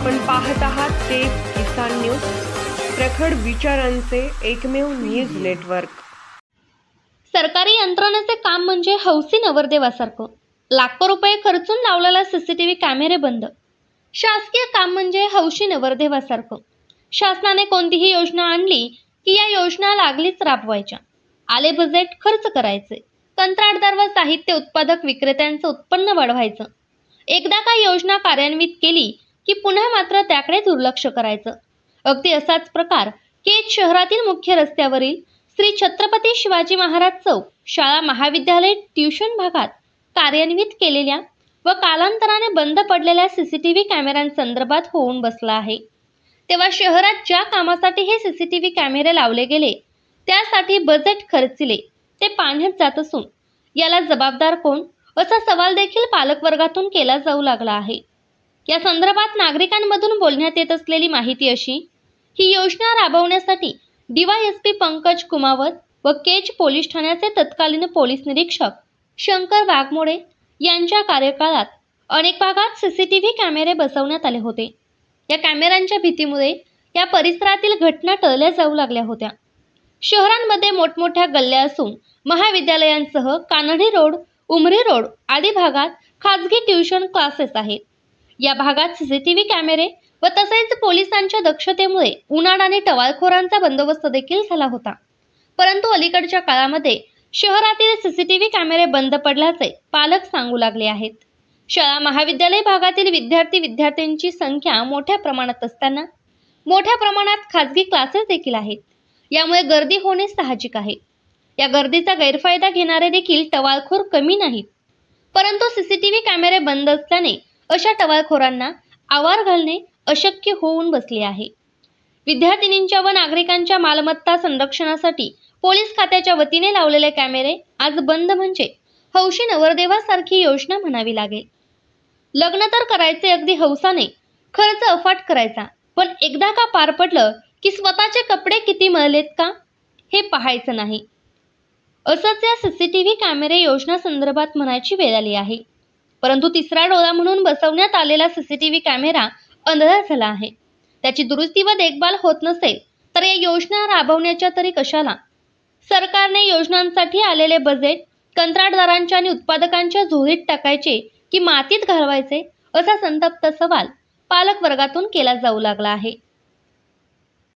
आपण पाहत आहात तेज किसान न्यूज, प्रखर विचारांचे एकमेव न्यूज नेटवर्क। सरकारी यंत्रणेचे काम म्हणजे हौसी नवरदेवासारखं। लाखो रुपये खर्चून लावलेला सीसीटीव्ही कॅमेरे बंद। शासकीय काम म्हणजे हौशी नवरदेवासारखं। शासनाने कोणतीही योजना आणली की या योजना लागलीच राबवायच्या। आले बजेट खर्च करायचे। कंत्राटदार व साहित्य उत्पादक विक्रेत्यांचं उत्पन्न वाढवायचं। एकदा का योजना कार्यान्वित केली की पुन्हा मात्र त्याकडे दुर्लक्ष करायचं। अगदी असाच प्रकार केज शहरातील मुख्य रस्त्यावरील श्री छत्रपती शिवाजी महाराज चौक शाळा महाविद्यालय ट्यूशन भागात कार्यान्वित केलेल्या व कालांतराने बंद पडलेल्या सीसीटीव्ही कॅमेऱ्यांसंदर्भात होऊन बसला आहे। तेव्हा शहरात ज्या कामासाठी हे सीसीटीव्ही कॅमेरे लावले गेले त्यासाठी बजेट खर्चिले ते पाण्यात जात असून याला जबाबदार कोण असा सवाल देखील पालकवर्गातून केला जाऊ लागला आहे। या संदर्भात नागरिकांमधून बोलण्यात येत असलेली माहिती अशी, ही योजना राबवण्यासाठी डीवायएसपी पंकज कुमावत व केज पोलीस ठाण्याचे तत्कालीन पोलीस निरीक्षक शंकर वाघमोडे यांच्या कार्यकाळात अनेक भागात सीसीटीव्ही कॅमेरे बसवण्यात आले होते। या कॅमेऱ्यांच्या भीतीमुळे या परिसरातील घटना टळल्या जाऊ लागल्या होत्या। शहरांमध्ये मोठमोठ्या गल्ल्या असून महाविद्यालयांसह कानडी रोड, उमरी रोड आदी भागात खासगी ट्यूशन क्लासेस आहेत। या भागात सीसीटीव्ही कॅमेरे व तसेच पोलिसांच्या दक्षतेमुळे उन्हाळ आणि टवाळखोरांचा बंदोबस्त देखील झाला होता। परंतु अलीकडच्या काळामध्ये शहरातील सीसीटीव्ही कॅमेरे बंद पडल्याचे पालक सांगू लागले आहेत। शाळा महाविद्यालय भागातील विद्यार्थ्यांची संख्या मोठ्या प्रमाणात असताना मोठ्या प्रमाणात खासगी क्लासेस देखील आहेत। यामुळे गर्दी होणे साहजिक आहे। या गर्दीचा गैरफायदा घेणारे देखील टवाळखोर कमी नाहीत। परंतु सीसीटीव्ही कॅमेरे बंद असल्याने अशा टवाळखोरांना आवार घालणे अशक्य होऊन बसले आहे। विद्यार्थिनींच्या व नागरिकांच्या मालमत्ता संरक्षणासाठी पोलीस खात्याच्या वतीने लावलेले कॅमेरे आज बंद म्हणजे हौशी नवरदेवासारखी योजना म्हणावी लागेल। लग्न तर करायचे अगदी हौसाने, खर्च अफाट करायचा, पण एकदा का पार पडलं की स्वतःचे कपडे किती मळलेत का हे पाहायचं नाही। असंच या सीसीटीव्ही कॅमेरे योजना संदर्भात म्हणायची वेळ आली आहे। परंतु तिसरा डोळा म्हणून बसवण्यात आलेला सीसीटीव्ही कॅमेरा अंधारा झाला आहे। त्याची दुरुस्ती व देखभाल होत नसेल तर या योजना राबवण्याच्या तरी कशाला? सरकारने योजनांसाठी आलेले बजेट कंत्राटदारांच्या आणि उत्पादकांच्या झोळीत टाकायचे की मातीत घालवायचे असा संतप्त सवाल पालक वर्गातून केला जाऊ लागला आहे।